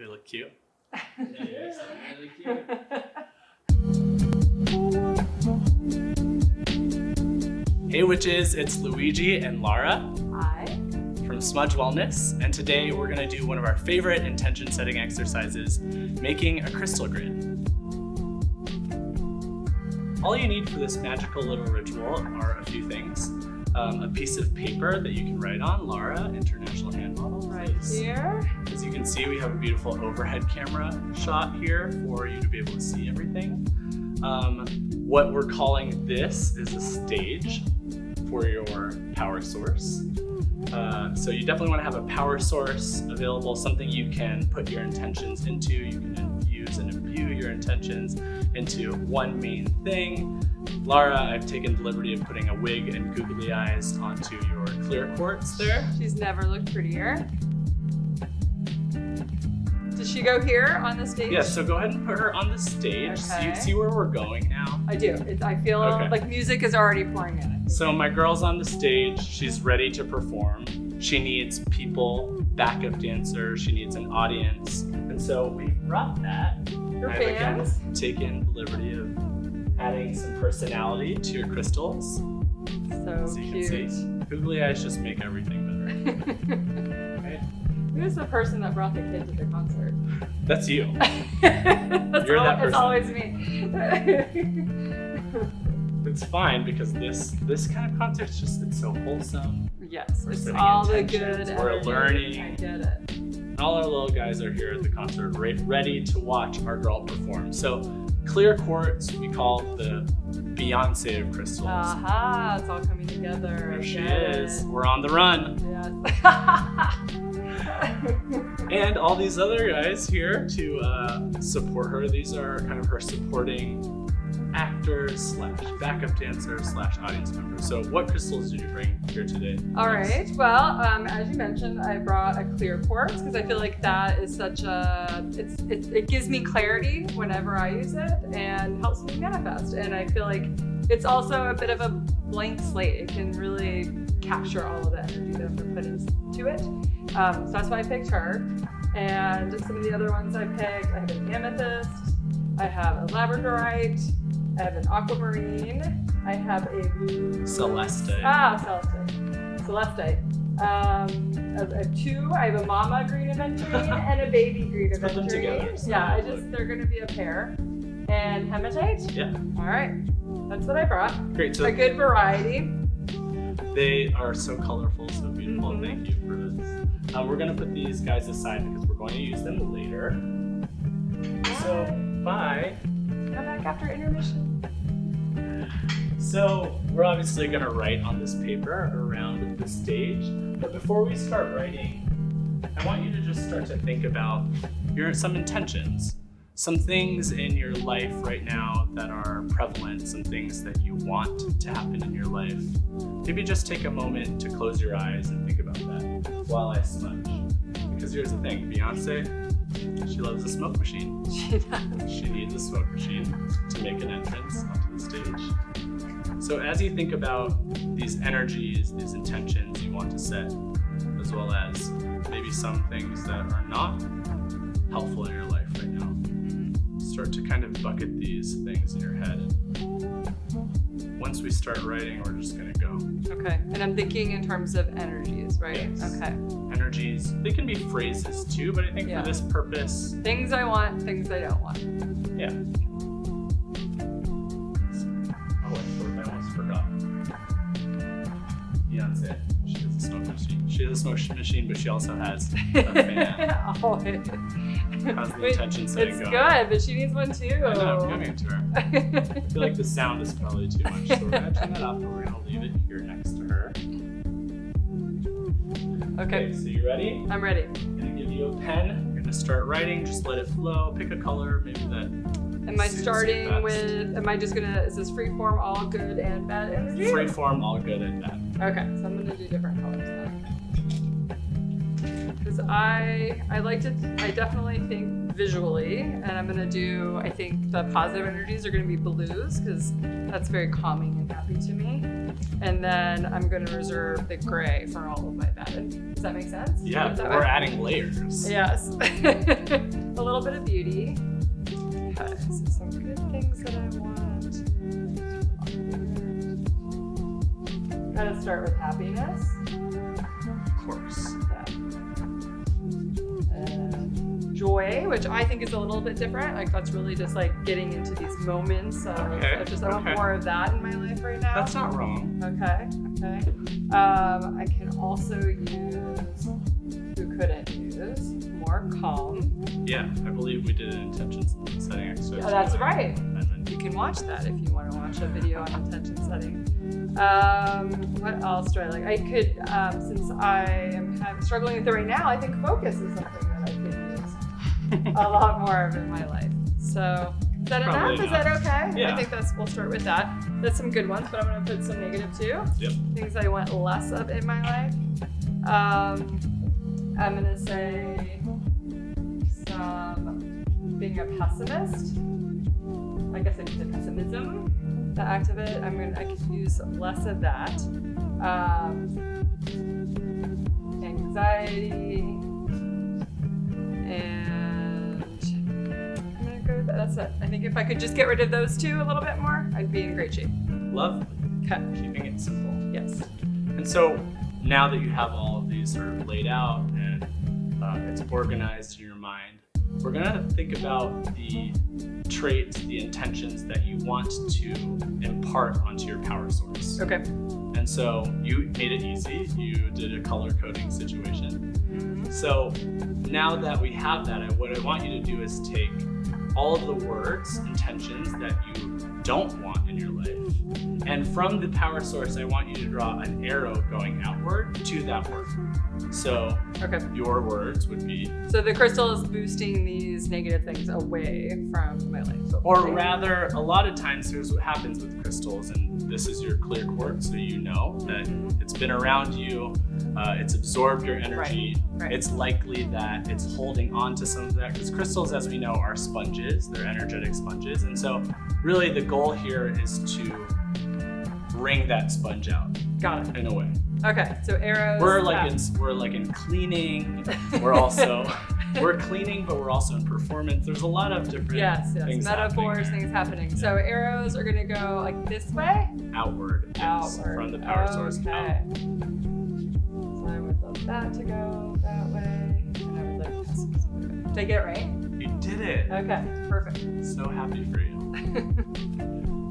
we look cute? Yeah, really cute. Hey witches, it's Luigi and Lara. Hi. From Smudge Wellness, and today we're going to do one of our favorite intention setting exercises, making a crystal grid. All you need for this magical little ritual are a few things. A piece of paper that you can write on. Lara, international hand model. Right here. As you can see, we have a beautiful overhead camera shot here for you to be able to see everything. What we're calling this is a stage for your power source. So you definitely want to have a power source available, something you can put your intentions into. You can infuse and imbue your intentions into one main thing. Lara, I've taken the liberty of putting a wig and googly eyes onto your clear quartz there. She's never looked prettier. Does she go here on the stage? Yeah, so go ahead and put her on the stage. Okay. So you see where we're going now? I do. I feel like music is already pouring in. So my girl's on the stage. She's ready to perform. She needs people, backup dancers. She needs an audience. And so we brought that. Her fans. Again taken the liberty of adding some personality to your crystals. So you cute. can see, googly eyes just make everything better. Right? Who's the person that brought the kid to the concert? That's you. You're that person. It's always me. It's fine because this kind of concert is just, it's so wholesome. Yes, We're it's setting all the intentions. good. We're energy. learning. I get it. All our little guys are here at the concert, ready to watch our girl perform. So clear quartz, we call the Beyonce of crystals. Aha, it's all coming together. There she is. We're on the run. Yes. And all these other guys here to support her. These are kind of her supporting actors / backup dancers / audience members. So what crystals did you bring here today? All right. Well, as you mentioned, I brought a clear quartz because I feel like that is such a, it gives me clarity whenever I use it and helps me manifest. And I feel like it's also a bit of a blank slate. It can really capture all of the energy that I'm going to put into it. So that's why I picked her. And some of the other ones I picked, I have an amethyst, I have a labradorite, I have an aquamarine, I have a blue... Celestite. Celestite. I have two. I have a mama green aventurine and a baby green aventurine. Put them together. So yeah, they're going to be a pair. And hematite? Yeah. All right. That's what I brought. Great. So a good variety. They are so colorful, so beautiful. Mm-hmm. Thank you for this. We're going to put these guys aside because we're going to use them later. So, bye. Come back after intermission. So, we're obviously going to write on this paper around the stage. But before we start writing, I want you to just start to think about some intentions. Some things in your life right now that are prevalent, some things that you want to happen in your life. Maybe just take a moment to close your eyes and think about that while I smudge. Because here's the thing, Beyonce, she loves a smoke machine. She does. She needs a smoke machine to make an entrance onto the stage. So as you think about these energies, these intentions you want to set, as well as maybe some things that are not helpful in your life right now, start to kind of bucket these things in your head. And once we start writing, we're just gonna go. Okay, and I'm thinking in terms of energies, right? Yes. Okay. Energies, they can be phrases too, but I think for this purpose. Things I want, things I don't want. Yeah. Oh, I almost forgot. Beyonce, she has a smoke machine. She has a smoke machine, but she also has a fan. How's the intention setting It's going? good, but she needs one too. I know, I'm giving it to her. I feel like the sound is probably too much, so we're gonna turn that off, but we're gonna leave it here next to her. Okay, so you ready? I'm ready. I'm gonna give you a pen. You're gonna start writing. Just let it flow. Pick a color, maybe that. Am I starting with? Am I just gonna? Is this free form, all good and bad energy? Free form, all good and bad. Okay, so I'm gonna do different colors then. Because I definitely think visually, and I'm gonna do. I think the positive energies are gonna be blues because that's very calming and happy to me. And then I'm going to reserve the gray for all of my bed. Does that make sense? Yeah, we're adding layers. Yes. A little bit of beauty. Okay, so some good things that I want. Gotta start with happiness. Of course. Joy, which I think is a little bit different. Like that's really just like getting into these moments of I want more of that in my life right now. That's not wrong. Okay. I can also use, who couldn't use, more calm. Yeah, I believe we did an intention setting exercise. Oh, that's right. You can watch that if you want to watch a video on intention setting. What else do I like? I could, since I am struggling with it right now, I think focus is something that I could use a lot more of in my life. So is that enough? Is that okay? Yeah. I think we'll start with that. That's some good ones, but I'm going to put some negative too. Yep. Things I want less of in my life. I'm going to say some being a pessimist. I guess I could say pessimism, the act of it. I could use less of that. Anxiety, and I'm gonna go with that. That's it. I think if I could just get rid of those two a little bit more, I'd be in great shape. Lovely. Okay. Keeping it simple. Yes. And so now that you have all of these sort of laid out and it's organized in your mind, we're gonna think about the traits, the intentions that you want to impart onto your power source. Okay. And so you made it easy. You did a color coding situation. Mm-hmm. So now that we have that, what I want you to do is take all of the words, intentions that you don't want in your life, and from the power source, I want you to draw an arrow going outward to that word. So your words would be... So the crystal is boosting these negative things away from my life. Or rather, a lot of times here's what happens with crystals, and this is your clear quartz, so you know that it's been around you, it's absorbed your energy. Right. It's likely that it's holding on to some of that, because crystals, as we know, are sponges. They're energetic sponges. And so really the goal here is to wring that sponge out. Got it. In a way. Okay, so arrows. We're like in cleaning. We're cleaning, but we're also in performance. There's a lot of different things metaphors, things happening. Yeah. So arrows are gonna go like this way? Outward. Yes, from the power source. Okay. So I would love that to go that way. And I would like pessimism. Did I get it right? You did it. Okay, perfect. So happy for you.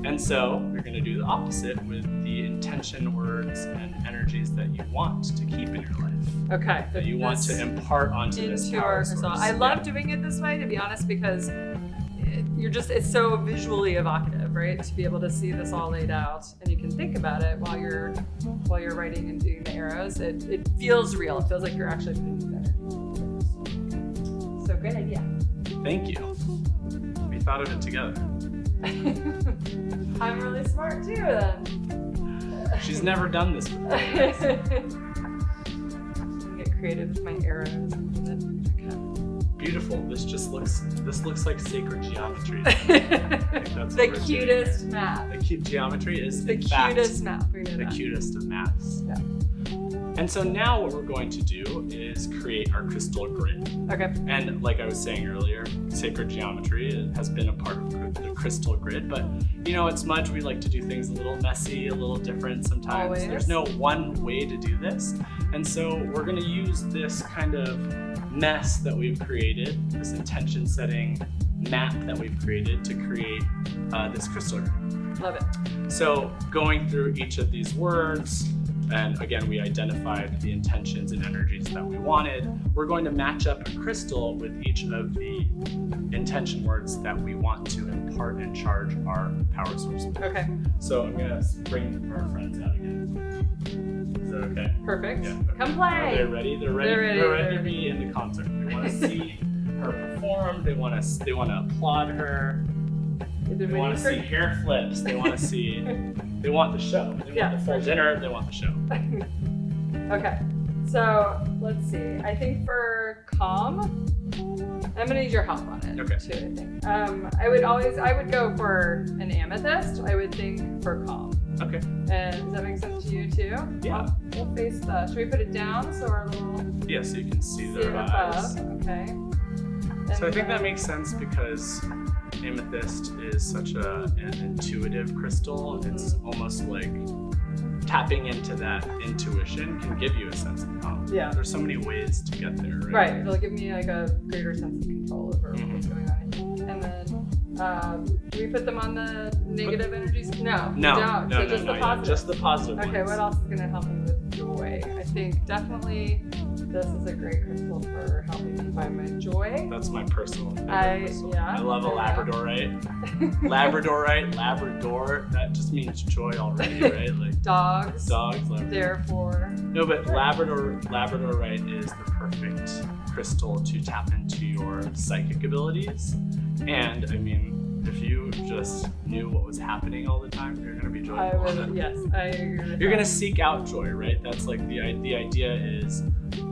And so we're going to do the opposite with the intention words and energies that you want to keep in your life. Okay. That you want to impart onto this power source. I love doing it this way, to be honest, because it's so visually evocative, right? To be able to see this all laid out, and you can think about it while you're writing and doing the arrows. It feels real. It feels like you're actually putting these energies. So great idea. Thank you. We thought of it together. I'm really smart too, then. She's never done this before. Get creative with my arrows. Beautiful. This looks like sacred geometry. That's the cutest map. The geometry is the cutest map. The cutest of maps. Yeah. And so now what we're going to do is create our crystal grid. Okay. And like I was saying earlier, sacred geometry has been a part of the crystal grid. But at Smudge, we like to do things a little messy, a little different sometimes. Always. There's no one way to do this. And so we're going to use this kind of mess that we've created, this intention setting map that we've created to create this crystal grid. Love it. So going through each of these words, and again, we identified the intentions and energies that we wanted. We're going to match up a crystal with each of the intention words that we want to impart and charge our power source with. Okay. So I'm going to bring our friends out again. Is that okay? Perfect. Yeah, okay. Come play. Are they ready? They're ready to be in the concert. They want to see her perform. They want to applaud her. They want to see hair flips. They want to see. They want the show. They want the full dinner. They want the show. Okay. So let's see. I think for calm, I'm gonna need your help on it. Okay. Too, I think. I would go for an amethyst. I would think for calm. Okay. And does that make sense to you too? Yeah. We'll face the, should we put it down so our little, Yeah, so you can see see their it eyes. above, okay. So I And think that then- makes sense because amethyst is such an intuitive crystal. It's almost like tapping into that intuition can give you a sense of calm. Yeah. There's so many ways to get there, right? Right, it'll give me like a greater sense of control over what's going on, I think. And then, do we put them on the negative energies? No, we No, don't. no, So no, just no, the yeah, positive. just the positive Okay, ones. what else is going to help me with joy? I think definitely this is a great crystal for helping me find my joy. That's my personal favorite crystal. Yeah, I love a there you go. Labradorite. Labradorite, Labrador, that just means joy already, right? Like Dogs, Labrador. therefore. No, but Labradorite is the perfect crystal to tap into your psychic abilities. And I mean, if you just knew what was happening all the time, you're gonna be joyful. I would, yes, I agree with You're that. gonna seek out joy, right? That's like the idea is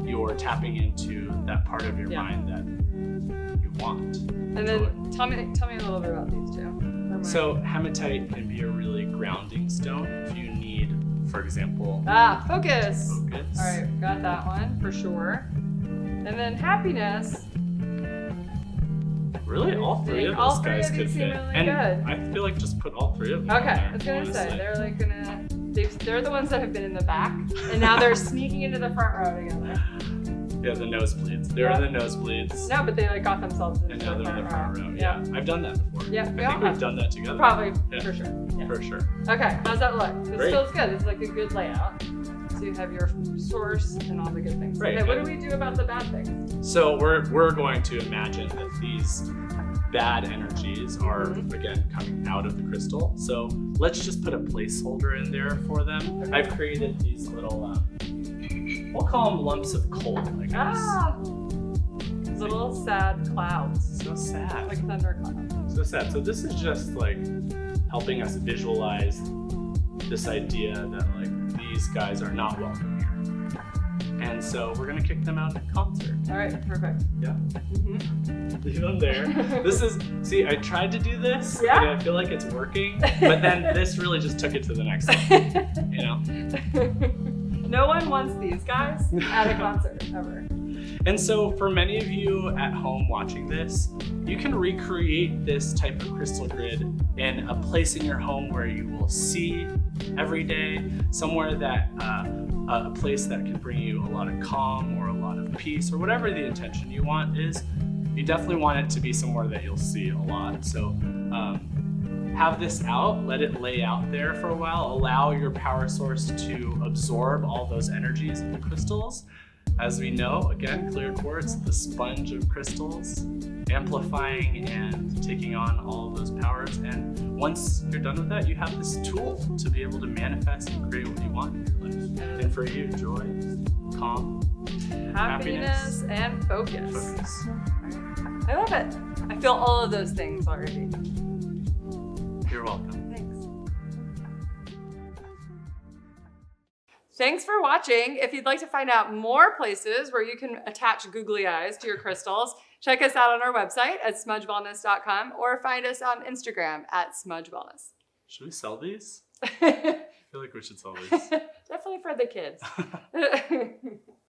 you're tapping into that part of your Yeah. mind that you want. And then tell me a little bit about these two. So hematite can be a really grounding stone if you need, for example, Focus. focus. All right, got that one for sure. And then happiness. Really, all three of All those three guys of these could seem fit. really And good. I feel like just put all three of them. Okay, on I was there, gonna say honestly. they're like gonna. They're the ones that have been in the back, and now they're sneaking into the front row together. Yeah, the nosebleeds. They're Yeah. in the nosebleeds. No, but they like got themselves into And now the they're in the front row. Yeah, Yeah, I've done that before. Yeah, I we all think we've have. done that together. probably Yeah. for sure. Yeah. For sure. Okay, how's that look? This Great. feels good. This is like a good layout. So you have your source and all the good things. Right, Okay, what and- do we do about the bad things? So we're going to imagine that these bad energies are Mhm. again coming out of the crystal. So let's just put a placeholder in there for them. Okay. I've created these little we'll call them lumps of coal, I guess. Little sad clouds, So sad. like thunderclouds. So sad. So this is just like helping us visualize this idea that like these guys are not welcome here. And so we're gonna kick them out at concert. All right, perfect. Yeah. Mm-hmm. Leave them there. This is, see, I tried to do this, Yeah. and I feel like it's working, but then this really just took it to the next level, you know? No one wants these guys at a concert ever. And so for many of you at home watching this, you can recreate this type of crystal grid in a place in your home where you will see every day, somewhere that, a place that can bring you a lot of calm or a lot of peace or whatever the intention you want is. You definitely want it to be somewhere that you'll see a lot. So have this out, let it lay out there for a while, allow your power source to absorb all those energies of the crystals. As we know, again, clear quartz, the sponge of crystals, amplifying and taking on all of those powers. And once you're done with that, you have this tool to be able to manifest and create what you want in your life. And for you, joy, calm, Happiness and focus. focus. I love it. I feel all of those things already. You're welcome. Thanks. Thanks for watching. If you'd like to find out more places where you can attach googly eyes to your crystals, check us out on our website at smudgewellness.com or find us on Instagram at smudgewellness. Should we sell these? I feel like we should sell these. Definitely for the kids.